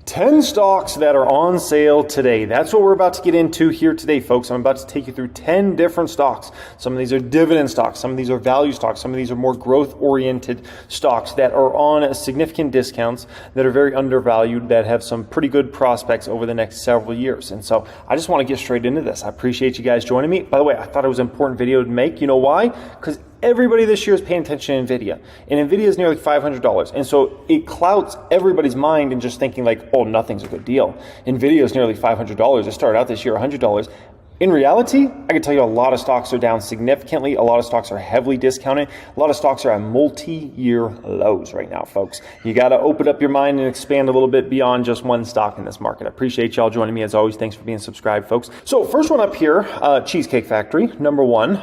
10 stocks that are on sale today. That's what we're about to get into here today, folks. I'm about to take you through 10 different stocks. Some of these are dividend stocks. Some of these are value stocks. Some of these are more growth-oriented stocks that are on significant discounts, that are very undervalued, that have some pretty good prospects over the next several years. And so I just want to get straight into this. I appreciate you guys joining me. By the way, I thought it was an important video to make. You know why? Because everybody this year is paying attention to NVIDIA. And NVIDIA is nearly $500. And so it clouds everybody's mind in just thinking like, oh, nothing's a good deal. NVIDIA is nearly $500. It started out this year $100. In reality, I can tell you a lot of stocks are down significantly. A lot of stocks are heavily discounted. A lot of stocks are at multi-year lows right now, folks. You got to open up your mind and expand a little bit beyond just one stock in this market. I appreciate y'all joining me as always. Thanks for being subscribed, folks. So first one up here, Cheesecake Factory, number one.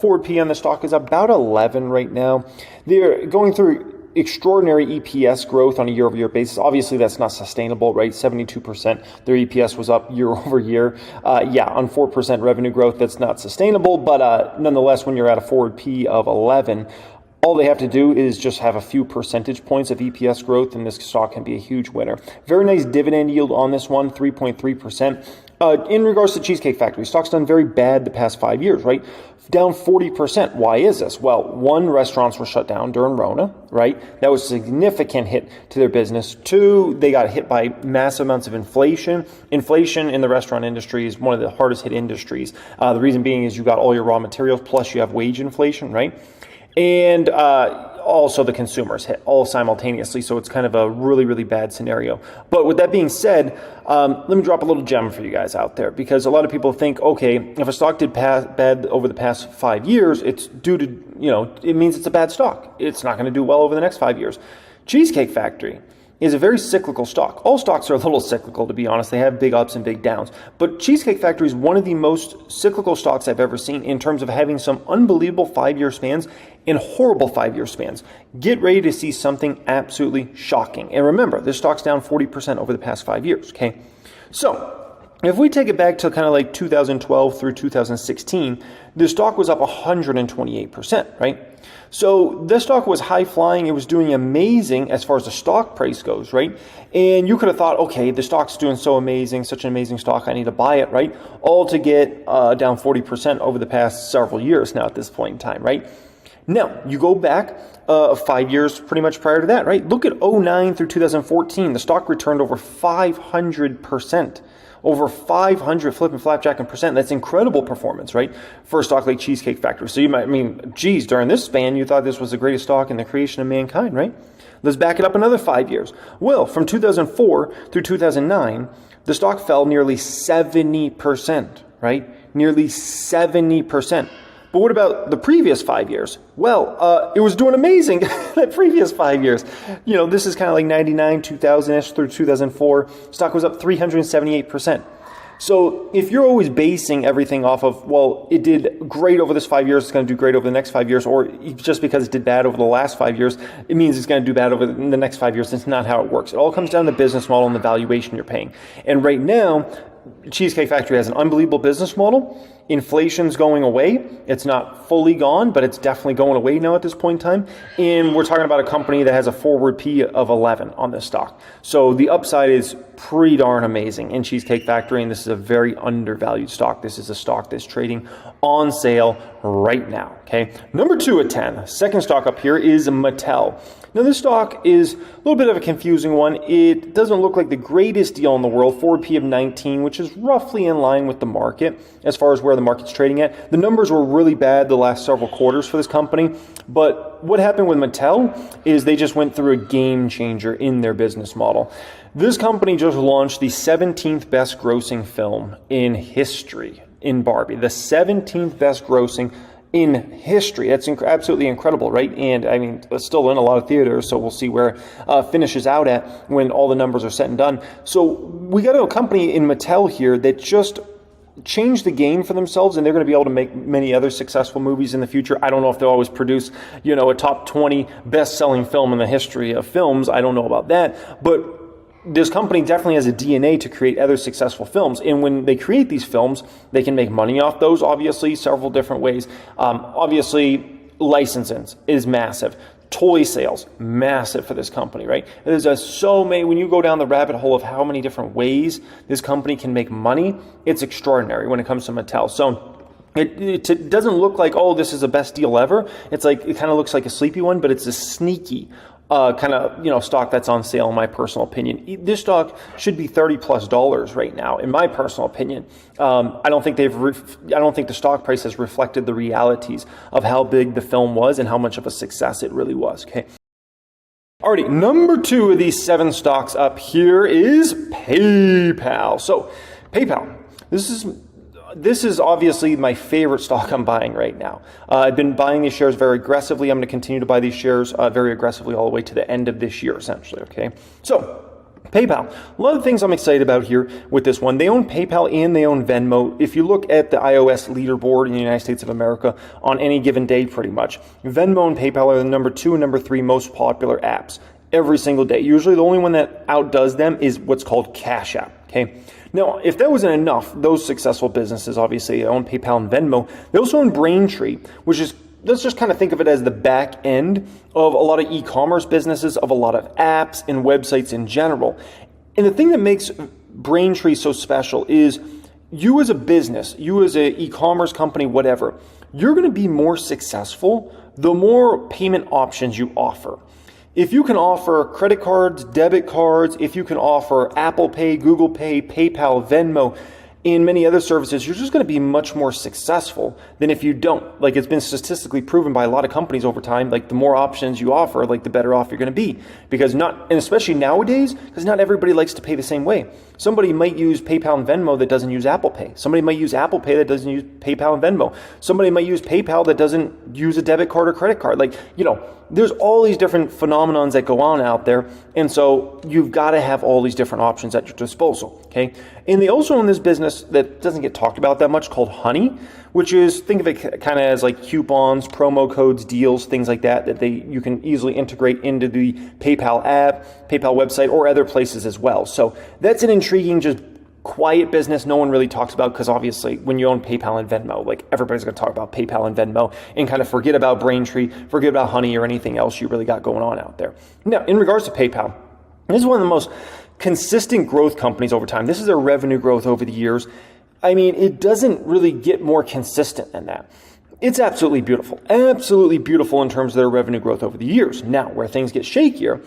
Forward P on the stock is about 11 right now. They're going through extraordinary EPS growth on a year-over-year basis. Obviously, that's not sustainable, right? 72%. Their EPS was up year over year. On 4% revenue growth, that's not sustainable. But nonetheless, when you're at a forward P of 11, all they have to do is just have a few percentage points of EPS growth, and this stock can be a huge winner. Very nice dividend yield on this one, 3.3%. In regards to Cheesecake Factory, stock's done very bad the past 5 years, right? Down 40%. Why is this? Well, one, restaurants were shut down during Rona, right? That was a significant hit to their business. Two, they got hit by massive amounts of inflation. Inflation in the restaurant industry is one of the hardest hit industries. The reason being is you got all your raw materials, plus you have wage inflation, right? And also the consumers hit all simultaneously, so it's kind of a really, really bad scenario. But with that being said, let me drop a little gem for you guys out there, because a lot of people think, okay, if a stock did bad over the past 5 years, it's due to, it means it's a bad stock. It's not going to do well over the next 5 years. Cheesecake Factory is a very cyclical stock. All stocks are a little cyclical, to be honest. They have big ups and big downs. But Cheesecake Factory is one of the most cyclical stocks I've ever seen in terms of having some unbelievable 5-year spans and horrible 5-year spans. Get ready to see something absolutely shocking. And remember, this stock's down 40% over the past 5 years, okay? So if we take it back to kind of like 2012 through 2016, the stock was up 128%, right? So this stock was high flying. It was doing amazing as far as the stock price goes, right? And you could have thought, okay, the stock's doing so amazing, such an amazing stock, I need to buy it, right? All to get down 40% over the past several years now at this point in time, right? Now, you go back 5 years pretty much prior to that, right? Look at 09 through 2014. The stock returned over 500%. Over 500 flip and flapjack and percent. That's incredible performance, right? For a stock like Cheesecake Factory. So you might geez, during this span, you thought this was the greatest stock in the creation of mankind, right? Let's back it up another 5 years. Well, from 2004 through 2009, the stock fell nearly 70%, right? Nearly 70%. But what about the previous 5 years? Well, it was doing amazing the previous 5 years. This is kind of like 99, 2000-ish through 2004. Stock was up 378%. So if you're always basing everything off of, well, it did great over this 5 years, it's going to do great over the next 5 years, or just because it did bad over the last 5 years, it means it's going to do bad over the next 5 years. That's not how it works. It all comes down to the business model and the valuation you're paying. And right now, Cheesecake Factory has an unbelievable business model. Inflation's going away. It's not fully gone, but it's definitely going away now at this point in time. And we're talking about a company that has a forward P of 11 on this stock. So the upside is pretty darn amazing in Cheesecake Factory, and this is a very undervalued stock. This is a stock that's trading on sale right now, okay? Number 2 at 10, second stock up here is Mattel. Now, this stock is a little bit of a confusing one. It doesn't look like the greatest deal in the world. Forward P of 19, which is roughly in line with the market as far as where the market's trading at. The numbers were really bad the last several quarters for this company. But what happened with Mattel is they just went through a game changer in their business model. This company just launched the 17th best grossing film in history in Barbie. The 17th best grossing in history. That's absolutely incredible, right? And it's still in a lot of theaters, so we'll see where it finishes out at when all the numbers are set and done. So we got a company in Mattel here that just changed the game for themselves, and they're going to be able to make many other successful movies in the future. I don't know if they'll always produce, a top 20 best-selling film in the history of films. I don't know about that, but this company definitely has a DNA to create other successful films. And when they create these films, they can make money off those, obviously, several different ways. Obviously, licensing is massive. Toy sales, massive for this company, right? There's so many, when you go down the rabbit hole of how many different ways this company can make money, it's extraordinary when it comes to Mattel. So it doesn't look like, oh, this is the best deal ever. It's like, it kind of looks like a sleepy one, but it's a sneaky kind of, stock that's on sale in my personal opinion. This stock should be $30+ right now, in my personal opinion. I don't think the stock price has reflected the realities of how big the film was and how much of a success it really was. Okay. Alrighty, number 2 of these 7 stocks up here is PayPal. So PayPal, this is obviously my favorite stock I'm buying right now. I've been buying these shares very aggressively. I'm going to continue to buy these shares very aggressively all the way to the end of this year, essentially, okay? So, PayPal. A lot of things I'm excited about here with this one. They own PayPal and they own Venmo. If you look at the iOS leaderboard in the United States of America on any given day, pretty much, Venmo and PayPal are the number 2 and number 3 most popular apps every single day. Usually the only one that outdoes them is what's called Cash App, okay? Now, if that wasn't enough, those successful businesses obviously own PayPal and Venmo. They also own Braintree, which is, let's just kind of think of it as the back end of a lot of e-commerce businesses, of a lot of apps and websites in general. And the thing that makes Braintree so special is you as a business, you as an e-commerce company, whatever, you're going to be more successful the more payment options you offer. If you can offer credit cards, debit cards, if you can offer Apple Pay, Google Pay, PayPal, Venmo, and many other services, you're just going to be much more successful than if you don't. Like, it's been statistically proven by a lot of companies over time, like the more options you offer, like the better off you're going to be. Because and especially nowadays, because not everybody likes to pay the same way. Somebody might use PayPal and Venmo that doesn't use Apple Pay. Somebody might use Apple Pay that doesn't use PayPal and Venmo. Somebody might use PayPal that doesn't use a debit card or credit card. Like, there's all these different phenomenons that go on out there. And so you've got to have all these different options at your disposal, okay? And they also own this business that doesn't get talked about that much called Honey, which is, think of it kind of as like coupons, promo codes, deals, things like that you can easily integrate into the PayPal app, PayPal website, or other places as well. So that's an intriguing, just quiet business no one really talks about, because obviously when you own PayPal and Venmo, like everybody's going to talk about PayPal and Venmo and kind of forget about Braintree, forget about Honey or anything else you really got going on out there. Now, in regards to PayPal, this is one of the most consistent growth companies over time. This is their revenue growth over the years. I mean, it doesn't really get more consistent than that. It's absolutely beautiful in terms of their revenue growth over the years. Now, where things get shakier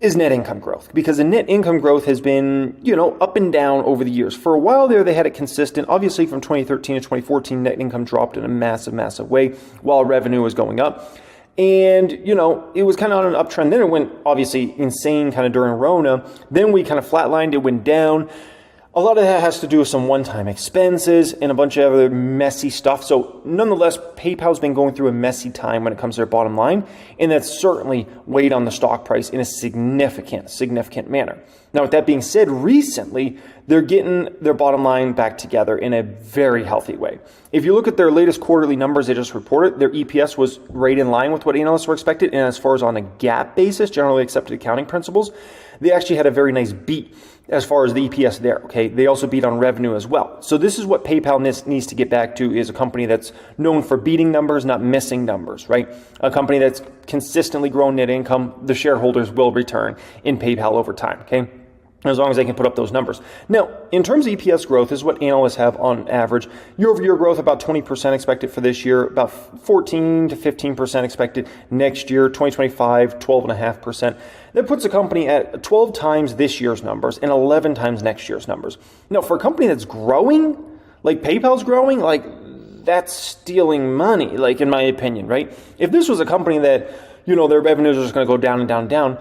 is net income growth, because the net income growth has been, up and down over the years. For a while there, they had it consistent. Obviously, from 2013 to 2014, net income dropped in a massive, massive way while revenue was going up. And, it was kind of on an uptrend. Then it went, obviously, insane kind of during Rona. Then we kind of flatlined. It went down. A lot of that has to do with some one-time expenses and a bunch of other messy stuff. So nonetheless, PayPal's been going through a messy time when it comes to their bottom line, and that's certainly weighed on the stock price in a significant manner. Now, with that being said, recently, they're getting their bottom line back together in a very healthy way. If you look at their latest quarterly numbers they just reported, their EPS was right in line with what analysts were expected, and as far as on a GAAP basis, generally accepted accounting principles, they actually had a very nice beat as far as the EPS there, okay? They also beat on revenue as well. So this is what PayPal needs to get back to, is a company that's known for beating numbers, not missing numbers, right? A company that's consistently growing net income, the shareholders will return in PayPal over time, okay? As long as they can put up those numbers. Now, in terms of EPS growth, this is what analysts have on average. Year-over-year growth, about 20% expected for this year, about 14 to 15% expected next year, 2025, 12.5%. That puts the company at 12 times this year's numbers and 11 times next year's numbers. Now, for a company that's growing, like PayPal's growing, like that's stealing money, like in my opinion, right? If this was a company that, their revenues are just going to go down and down and down,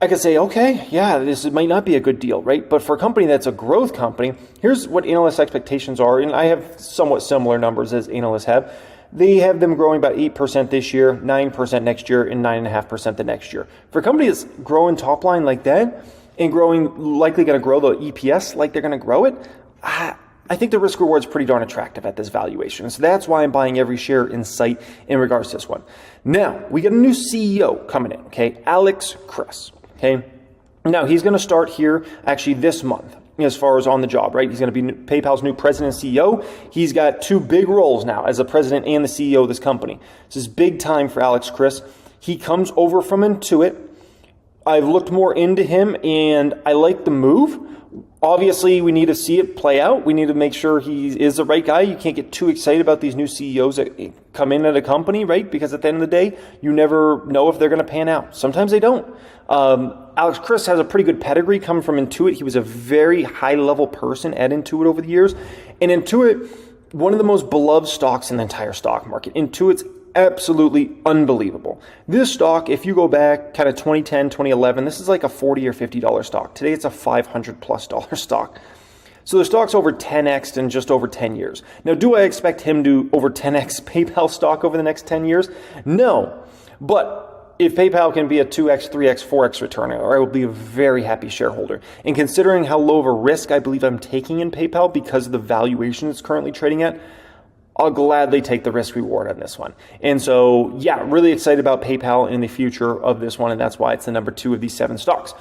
I could say, okay, yeah, this might not be a good deal, right? But for a company that's a growth company, here's what analyst expectations are, and I have somewhat similar numbers as analysts have. They have them growing about 8% this year, 9% next year, and 9.5% the next year. For a company that's growing top line like that, and likely going to grow the EPS like they're going to grow it, I think the risk reward is pretty darn attractive at this valuation. So that's why I'm buying every share in sight in regards to this one. Now, we get a new CEO coming in, okay? Alex Chriss. Okay. Now, he's going to start here actually this month as far as on the job, right? He's going to be PayPal's new president and CEO. He's got 2 big roles now as the president and the CEO of this company. This is big time for Alex Chriss. He comes over from Intuit. I've looked more into him and I like the move. Obviously, we need to see it play out. We need to make sure he is the right guy. You can't get too excited about these new CEOs that come in at a company, right? Because at the end of the day, you never know if they're going to pan out. Sometimes they don't. Alex Chriss has a pretty good pedigree coming from Intuit. He was a very high-level person at Intuit over the years. And Intuit, one of the most beloved stocks in the entire stock market. Intuit's absolutely unbelievable. This stock, if you go back kind of 2010, 2011, this is like a $40 or $50 stock. Today it's a $500+ stock. So the stock's over 10x in just over 10 years. Now, do I expect him to over 10x PayPal stock over the next 10 years? No. But if PayPal can be a 2x, 3x, 4x return, I will be a very happy shareholder. And considering how low of a risk I believe I'm taking in PayPal because of the valuation it's currently trading at, I'll gladly take the risk reward on this one. And so, yeah, really excited about PayPal in the future of this one, and that's why it's the number 2 of these 7 stocks.